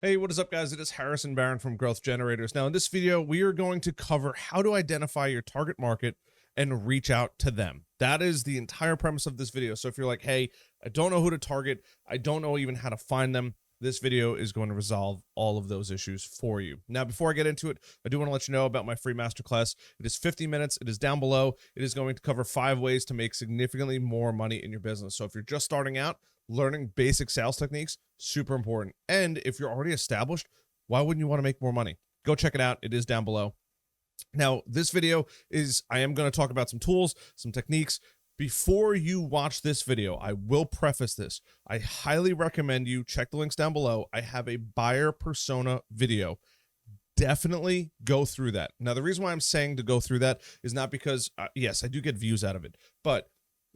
Hey, what is up, guys? It is Harrison Barron from Growth Generators. Now, in this video, we are going to cover how to identify your target market and reach out to them. That is the entire premise of this video. So if you're like, hey, I don't know who to target, I don't know even how to find them, this video is going to resolve all of those issues for you. Now, before I get into it, I do want to let you know about my free masterclass. It is 50 minutes. It is down below. It is going to cover 5 ways to make significantly more money in your business. So if you're just starting out, learning basic sales techniques, super important. And if you're already established, why wouldn't you want to make more money? Go check it out. It is down below. Now, this video is, I am going to talk about some tools, some techniques. Before you watch this video, I will preface this. I highly recommend you check the links down below. I have a buyer persona video. Definitely go through that. Now, the reason why I'm saying to go through that is not because, yes, I do get views out of it, but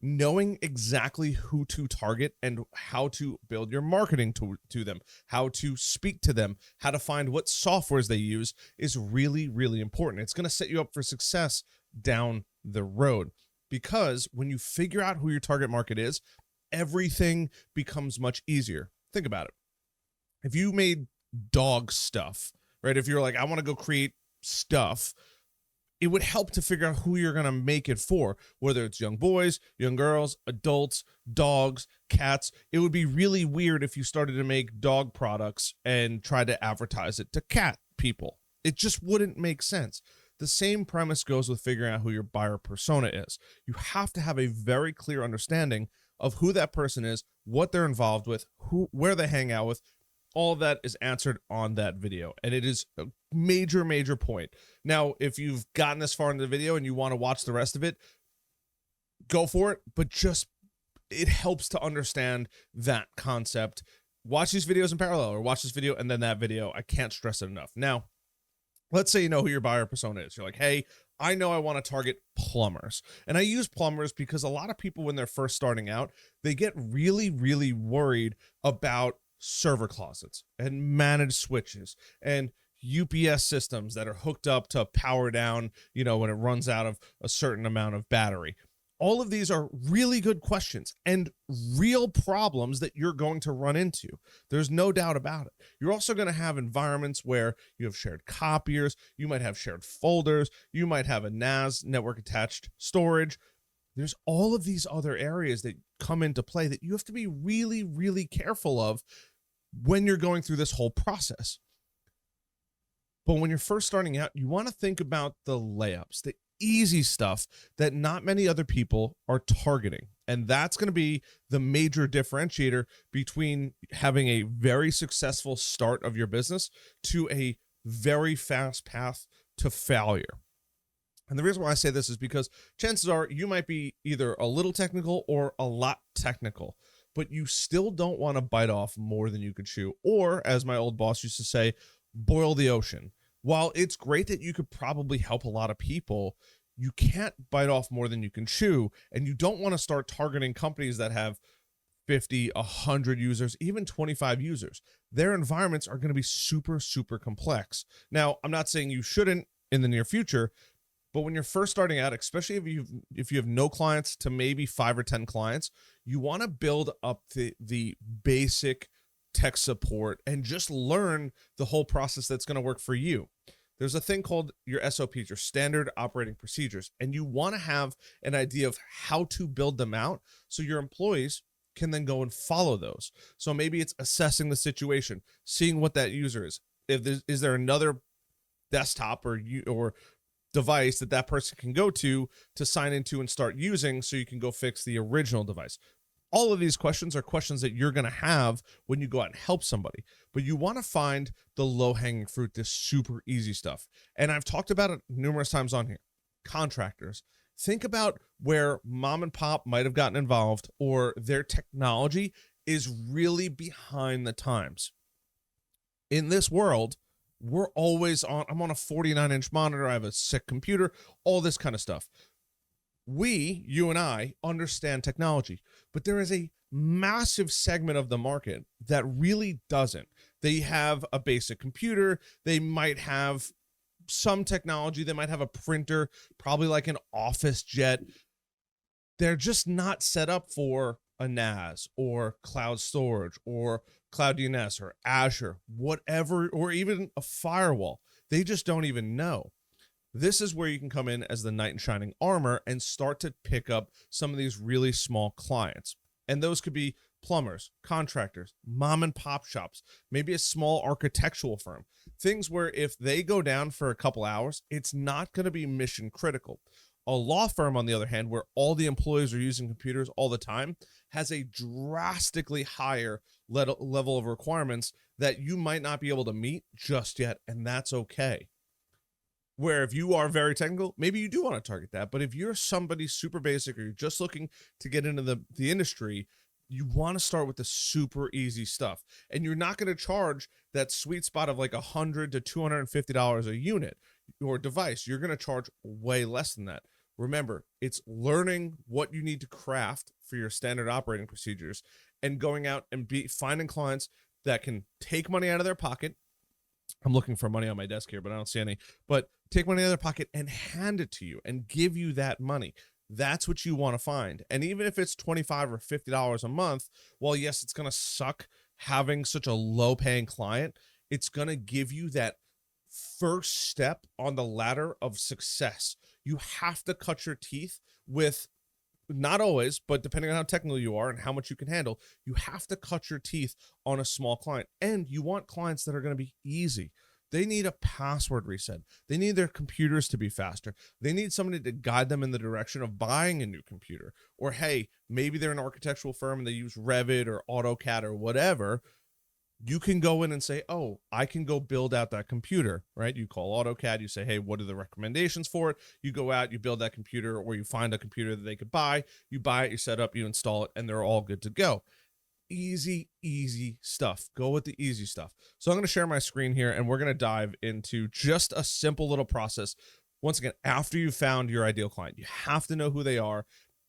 knowing exactly who to target and how to build your marketing to them, how to speak to them, how to find what softwares they use is really, really important. It's going to set you up for success down the road, because when you figure out who your target market is, everything becomes much easier. Think about it. If you made dog stuff, right? If you're like, I want to go create stuff, it would help to figure out who you're going to make it for, whether it's young boys, young girls, adults, dogs, cats. It would be really weird if you started to make dog products and try to advertise it to cat people. It just wouldn't make sense. The same premise goes with figuring out who your buyer persona is. You have to have a very clear understanding of who that person is, what they're involved with, where they hang out with. All of that is answered on that video, and it is a major, major point. Now, if you've gotten this far into the video and you want to watch the rest of it, go for it, but just, it helps to understand that concept. Watch these videos in parallel, or watch this video and then that video. I can't stress it enough. Now, let's say you know who your buyer persona is. You're like, hey, I know I want to target plumbers. And I use plumbers because a lot of people, when they're first starting out, they get really, really worried about server closets and managed switches and UPS systems that are hooked up to power down, when it runs out of a certain amount of battery. All of these are really good questions and real problems that you're going to run into. There's no doubt about it. You're also going to have environments where you have shared copiers, you might have shared folders, you might have a NAS, network attached storage. There's all of these other areas that come into play that you have to be really, really careful of when you're going through this whole process. But when you're first starting out, you want to think about the layups, the easy stuff that not many other people are targeting. And that's going to be the major differentiator between having a very successful start of your business to a very fast path to failure. And the reason why I say this is because chances are you might be either a little technical or a lot technical, but you still don't want to bite off more than you could chew. Or, as my old boss used to say, boil the ocean. While it's great that you could probably help a lot of people, you can't bite off more than you can chew. And you don't want to start targeting companies that have 50, 100 users, even 25 users. Their environments are going to be super, super complex. Now, I'm not saying you shouldn't in the near future, but when you're first starting out, especially if you have no clients to maybe 5 or 10 clients, you want to build up the basic tech support and just learn the whole process that's going to work for you. There's a thing called your SOPs, your standard operating procedures, and you want to have an idea of how to build them out so your employees can then go and follow those. So maybe it's assessing the situation, seeing what that user is. Is there another desktop or device that person can go to sign into and start using so you can go fix the original device. All of these questions are questions that you're going to have when you go out and help somebody, but you want to find the low-hanging fruit, this super easy stuff. And I've talked about it numerous times on here. Contractors. Think about where mom and pop might have gotten involved, or their technology is really behind the times. In this world, we're always on. I'm on a 49-inch monitor. I have a sick computer, all this kind of stuff. You and I understand technology, but there is a massive segment of the market that really doesn't. They have a basic computer. They might have some technology. They might have a printer, probably like an office jet. They're just not set up for a NAS or cloud storage or cloud DNS or Azure, whatever, or even a firewall. They just don't even know. This is where you can come in as the knight in shining armor and start to pick up some of these really small clients. And those could be plumbers, contractors, mom and pop shops, maybe a small architectural firm. Things where if they go down for a couple hours, it's not going to be mission critical. A law firm, on the other hand, where all the employees are using computers all the time, has a drastically higher level of requirements that you might not be able to meet just yet, and that's okay. Where if you are very technical, maybe you do want to target that. But if you're somebody super basic or you're just looking to get into the industry, you want to start with the super easy stuff. And you're not going to charge that sweet spot of like $100 to $250 a unit or device. You're going to charge way less than that. Remember, it's learning what you need to craft for your standard operating procedures and going out and finding clients that can take money out of their pocket. I'm looking for money on my desk here, but I don't see any. But take money out of their pocket and hand it to you and give you that money. That's what you want to find. And even if it's $25 or $50 a month, well, yes, it's going to suck having such a low paying client. It's going to give you that first step on the ladder of success. You have to cut your teeth with, not always, but depending on how technical you are and how much you can handle, you have to cut your teeth on a small client. And you want clients that are going to be easy. They need a password reset. They need their computers to be faster. They need somebody to guide them in the direction of buying a new computer. Or, hey, maybe they're an architectural firm and they use Revit or AutoCAD or whatever. You can go in and say, oh, I can go build out that computer, right? You call AutoCAD, you say, hey, what are the recommendations for it? You go out, you build that computer, or you find a computer that they could buy. You buy it, you set up, you install it, and they're all good to go. Easy, easy stuff. Go with the easy stuff. So I'm going to share my screen here, and we're going to dive into just a simple little process. Once again, after you've found your ideal client, you have to know who they are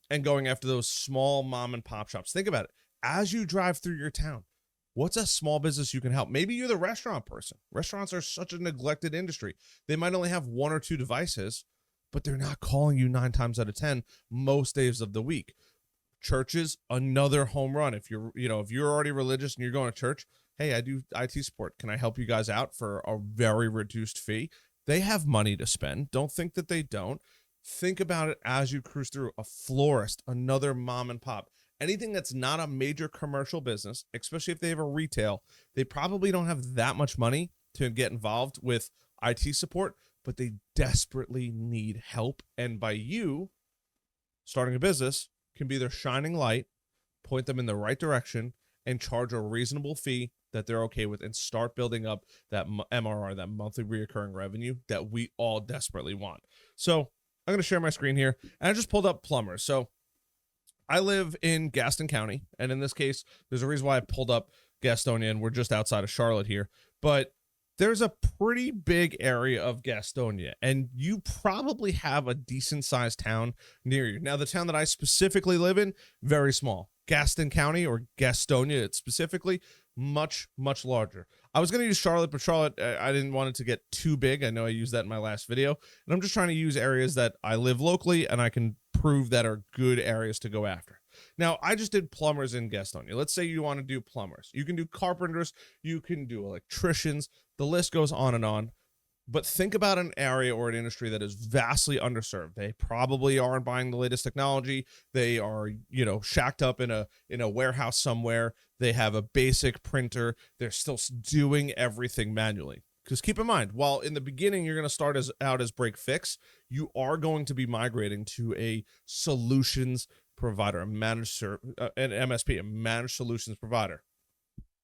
and going after those small mom and pop shops. Think about it. As you drive through your town, what's a small business you can help? Maybe you're the restaurant person. Restaurants are such a neglected industry. They might only have 1 or 2 devices, but they're not calling you 9 times out of 10 most days of the week. Churches, another home run. If you're already religious and you're going to church, hey, I do IT support. Can I help you guys out for a very reduced fee? They have money to spend. Don't think that they don't. Think about it as you cruise through. A florist, another mom and pop. Anything that's not a major commercial business, especially if they have a retail, they probably don't have that much money to get involved with IT support, but they desperately need help. And by you starting a business can be their shining light, point them in the right direction, and charge a reasonable fee that they're okay with, and start building up that MRR, that monthly recurring revenue that we all desperately want. So I'm going to share my screen here, and I just pulled up plumbers. So I live in Gaston County, and in this case, there's a reason why I pulled up Gastonia, and we're just outside of Charlotte here, but there's a pretty big area of Gastonia, and you probably have a decent-sized town near you. Now, the town that I specifically live in, very small. Gaston County, or Gastonia, it's specifically much, much larger. I was going to use Charlotte, but Charlotte, I didn't want it to get too big. I know I used that in my last video, and I'm just trying to use areas that I live locally and I can prove that are good areas to go after. Now, I just did plumbers in Gastonia. Let's say you want to do plumbers. You can do carpenters, you can do electricians, the list goes on and on. But think about an area or an industry that is vastly underserved. They probably aren't buying the latest technology. They are, shacked up in a warehouse somewhere. They have a basic printer. They're still doing everything manually. Because keep in mind, while in the beginning you're going to start out as break fix, you are going to be migrating to a solutions provider, an MSP, a managed solutions provider.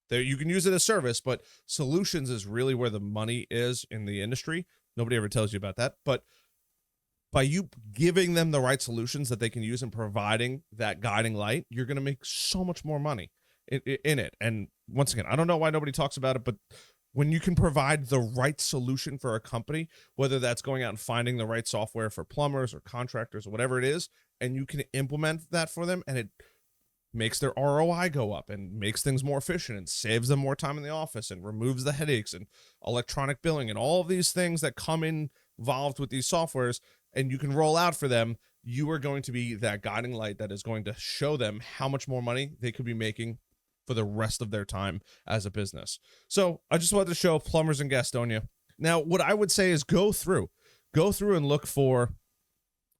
There, you can use it as service, but solutions is really where the money is in the industry. Nobody ever tells you about that. But by you giving them the right solutions that they can use and providing that guiding light, you're going to make so much more money in it. And once again, I don't know why nobody talks about it, but when you can provide the right solution for a company, whether that's going out and finding the right software for plumbers or contractors or whatever it is, and you can implement that for them, and it makes their ROI go up and makes things more efficient and saves them more time in the office and removes the headaches and electronic billing and all of these things that come involved with these softwares, and you can roll out for them, you are going to be that guiding light that is going to show them how much more money they could be making for the rest of their time as a business. So I just wanted to show plumbers in Gastonia. Now, what I would say is go through and look for,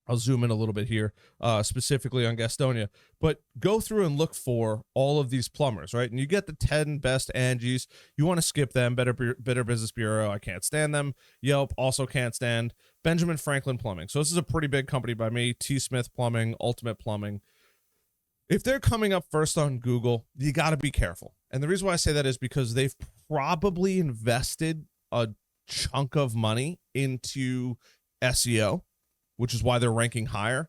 I'll zoom in a little bit here, specifically on Gastonia, but go through and look for all of these plumbers, right? And you get the 10 best Angies. You want to skip them. Better Business Bureau, I can't stand them. Yelp, also can't stand. Benjamin Franklin Plumbing. So this is a pretty big company by me. T. Smith Plumbing, Ultimate Plumbing. If they're coming up first on Google, you got to be careful. And the reason why I say that is because they've probably invested a chunk of money into SEO, which is why they're ranking higher.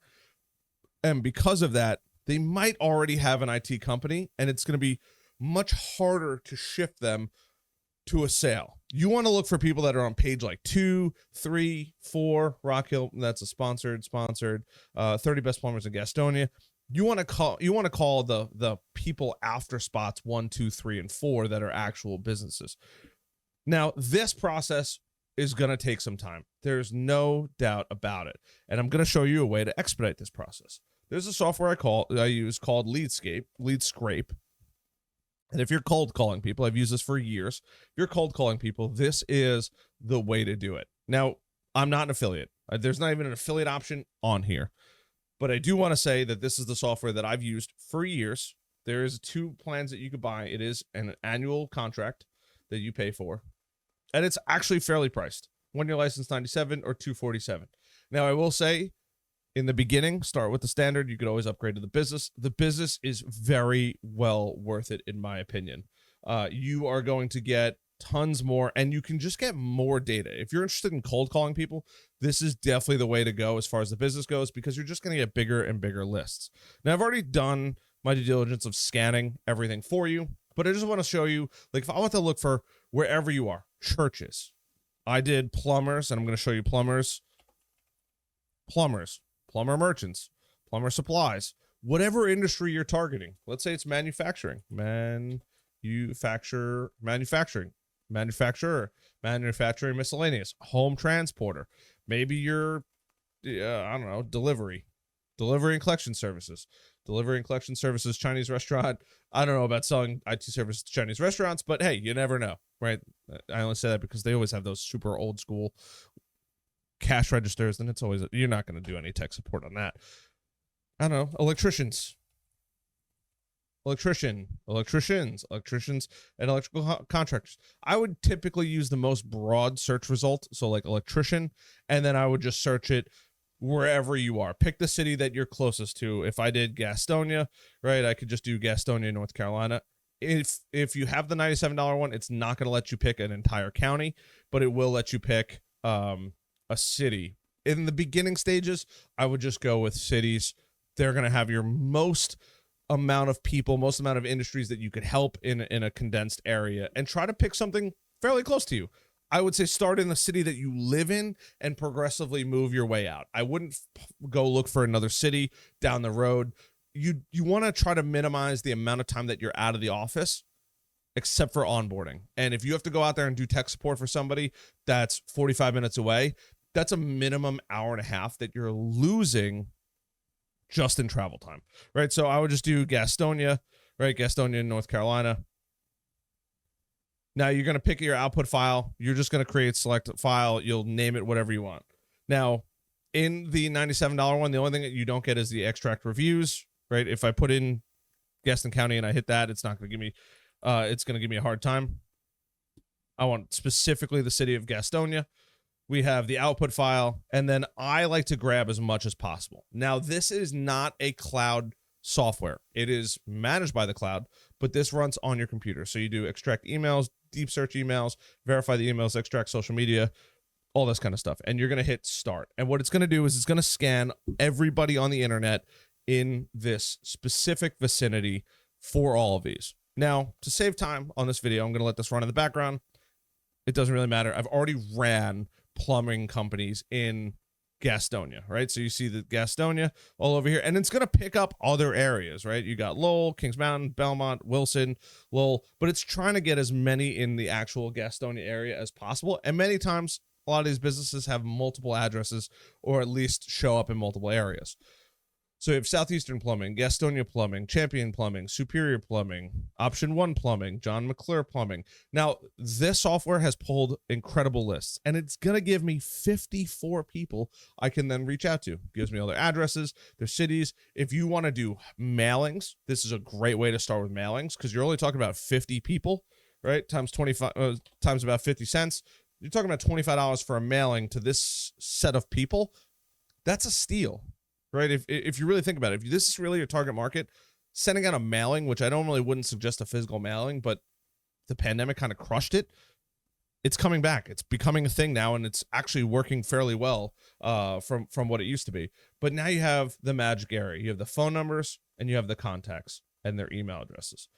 And because of that, they might already have an IT company, and it's going to be much harder to shift them to a sale. You want to look for people that are on page like 2, 3, 4, Rock Hill. That's a sponsored, 30 best plumbers in Gastonia. You want to call the people after spots 1, 2, 3, and 4 that are actual businesses. Now, this process is going to take some time. There's no doubt about it. And I'm going to show you a way to expedite this process. There's a software I use called LeadScrape. And if you're cold calling people, I've used this for years. If you're cold calling people, this is the way to do it. Now, I'm not an affiliate. There's not even an affiliate option on here. But I do want to say that this is the software that I've used for years. There is 2 plans that you could buy. It is an annual contract that you pay for. And it's actually fairly priced. 1-year license, $97 or $247. Now, I will say, in the beginning, start with the standard. You could always upgrade to the business. The business is very well worth it, in my opinion. You are going to get tons more, and you can just get more data. If you're interested in cold calling people, this is definitely the way to go as far as the business goes, because you're just going to get bigger and bigger lists. Now, I've already done my due diligence of scanning everything for you, but I just want to show you, like, if I want to look for wherever you are, churches. I did plumbers, and I'm going to show you plumber merchants, plumber supplies, whatever industry you're targeting. Let's say it's manufacturing, manufacturing miscellaneous, home transporter. Maybe you're, I don't know, delivery and collection services, Chinese restaurant. I don't know about selling IT services to Chinese restaurants, but hey, you never know, right? I only say that because they always have those super old school cash registers, and it's always, you're not going to do any tech support on that. I don't know, electricians, and electrical contractors. I would typically use the most broad search result, so like electrician, and then I would just search it wherever you are. Pick the city that you're closest to. If I did Gastonia, right, I could just do Gastonia, North Carolina. If you have the $97 one, it's not going to let you pick an entire county, but it will let you pick a city. In the beginning stages, I would just go with cities. They're going to have your most amount of people, most amount of industries that you could help in a condensed area, and try to pick something fairly close to you. I would say start in the city that you live in and progressively move your way out. I wouldn't go look for another city down the road. You want to try to minimize the amount of time that you're out of the office, except for onboarding. And if you have to go out there and do tech support for somebody that's 45 minutes away, that's a minimum hour and a half that you're losing just in travel time, right? So I would just do Gastonia, right? Gastonia, North Carolina. Now you're going to pick your output file. You're just going to create select file. You'll name it whatever you want. Now, in the $97 one, the only thing that you don't get is the extract reviews, right? If I put in Gaston County and I hit that, it's not going to give me, it's going to give me a hard time. I want specifically the city of Gastonia. We have the output file, and then I like to grab as much as possible. Now, this is not a cloud software. It is managed by the cloud, but this runs on your computer. So you do extract emails, deep search emails, verify the emails, extract social media, all this kind of stuff. And you're going to hit start. And what it's going to do is it's going to scan everybody on the internet in this specific vicinity for all of these. Now, to save time on this video, I'm going to let this run in the background. It doesn't really matter. I've already ran plumbing companies in Gastonia, right? So you see the Gastonia all over here, and it's going to pick up other areas, right? You got Lowell, Kings Mountain, Belmont, Wilson, Lowell, but it's trying to get as many in the actual Gastonia area as possible. And many times a lot of these businesses have multiple addresses or at least show up in multiple areas. So you have Southeastern Plumbing, Gastonia Plumbing, Champion Plumbing, Superior Plumbing, Option 1 Plumbing, John McClure Plumbing. Now, this software has pulled incredible lists, and it's going to give me 54 people I can then reach out to. It gives me all their addresses, their cities. If you want to do mailings, this is a great way to start with mailings because you're only talking about 50 people, right? Times 25, times about 50 cents. You're talking about $25 for a mailing to this set of people. That's a steal. Right? If you really think about it, if this is really your target market, sending out a mailing, which I normally wouldn't suggest a physical mailing, but the pandemic kind of crushed it. It's coming back. It's becoming a thing now, and it's actually working fairly well from what it used to be. But now you have the magic area. You have the phone numbers, and you have the contacts and their email addresses.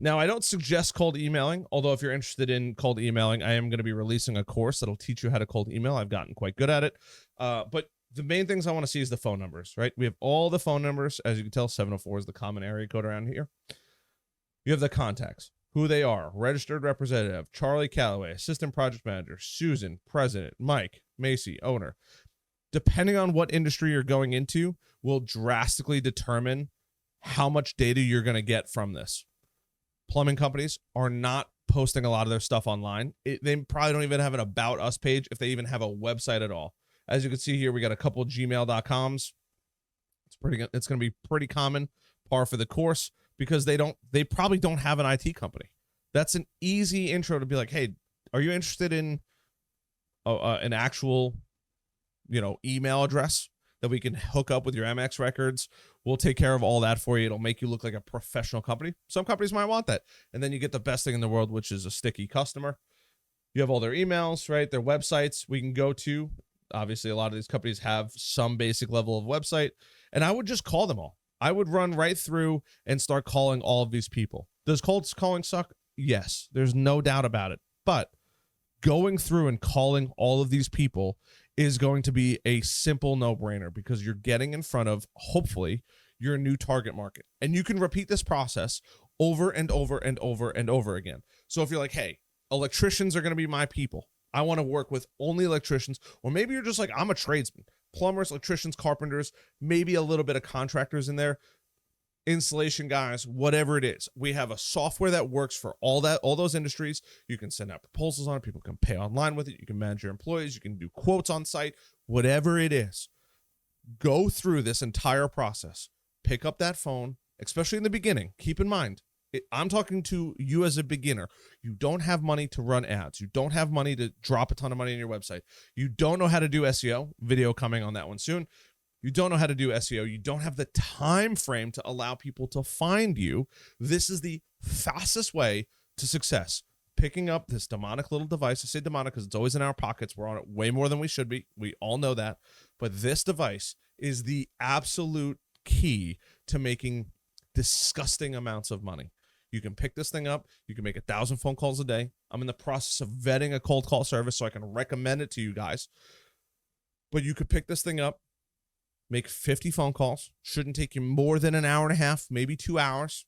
Now, I don't suggest cold emailing, although if you're interested in cold emailing, I am going to be releasing a course that'll teach you how to cold email. I've gotten quite good at it. But the main things I want to see is the phone numbers, right? We have all the phone numbers. As you can tell, 704 is the common area code around here. You have the contacts, who they are, registered representative, Charlie Calloway, assistant project manager, Susan, president, Mike, Macy, owner. Depending on what industry you're going into will drastically determine how much data you're going to get from this. Plumbing companies are not posting a lot of their stuff online. They probably don't even have an About Us page if they even have a website at all. As you can see here, we got a couple of gmail.coms. It's going to be pretty common, par for the course, because they probably don't have an IT company. That's an easy intro to be like, hey, are you interested in an actual, email address that we can hook up with your MX records? We'll take care of all that for you. It'll make you look like a professional company. Some companies might want that. And then you get the best thing in the world, which is a sticky customer. You have all their emails, right? Their websites we can go to. Obviously, a lot of these companies have some basic level of website, and I would just call them all. I would run right through and start calling all of these people. Does cold calling suck? Yes, there's no doubt about it. But going through and calling all of these people is going to be a simple no-brainer because you're getting in front of, hopefully, your new target market. And you can repeat this process over and over and over and over again. So if you're like, hey, electricians are going to be my people. I want to work with only electricians, or maybe you're just like, I'm a tradesman, plumbers, electricians, carpenters, maybe a little bit of contractors in there, installation guys, whatever it is. We have a software that works for all those industries. You can send out proposals on it. People can pay online with it. You can manage your employees. You can do quotes on site, whatever it is. Go through this entire process. Pick up that phone, especially in the beginning. Keep in mind, I'm talking to you as a beginner. You don't have money to run ads. You don't have money to drop a ton of money on your website. You don't know how to do SEO. Video coming on that one soon. You don't know how to do SEO. You don't have the time frame to allow people to find you. This is the fastest way to success. Picking up this demonic little device. I say demonic because it's always in our pockets. We're on it way more than we should be. We all know that. But this device is the absolute key to making disgusting amounts of money. You can pick this thing up. You can make 1,000 phone calls a day. I'm in the process of vetting a cold call service so I can recommend it to you guys. But you could pick this thing up, make 50 phone calls. Shouldn't take you more than an hour and a half, maybe 2 hours,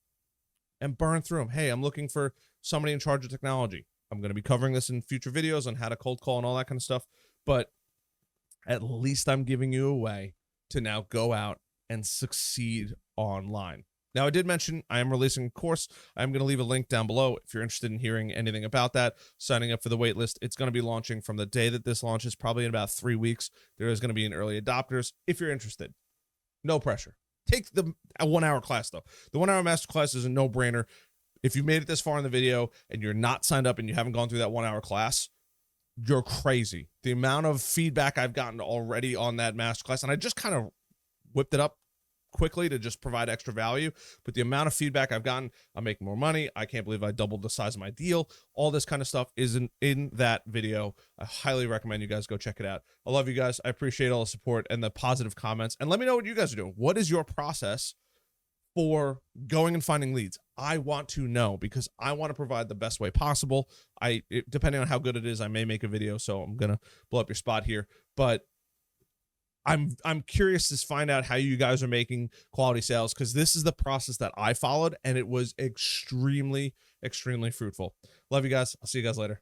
and burn through them. Hey, I'm looking for somebody in charge of technology. I'm going to be covering this in future videos on how to cold call and all that kind of stuff. But at least I'm giving you a way to now go out and succeed online. Now, I did mention I am releasing a course. I'm going to leave a link down below if you're interested in hearing anything about that, signing up for the wait list. It's going to be launching from the day that this launches, probably in about 3 weeks. There is going to be an early adopters. If you're interested, no pressure. Take the 1 hour class, though. The 1 hour masterclass is a no-brainer. If you made it this far in the video and you're not signed up and you haven't gone through that 1 hour class, you're crazy. The amount of feedback I've gotten already on that masterclass, and I just kind of whipped it up quickly to just provide extra value, but the amount of feedback I've gotten, I'm making more money. I can't believe I doubled the size of my deal. All this kind of stuff is in that video. I highly recommend you guys go check it out. I love you guys. I appreciate all the support and the positive comments, and let me know what you guys are doing. What is your process for going and finding leads? I want to know because I want to provide the best way possible. Depending on how good it is, I may make a video, so I'm gonna blow up your spot here, but I'm curious to find out how you guys are making quality sales, because this is the process that I followed, and it was extremely, extremely fruitful. Love you guys. I'll see you guys later.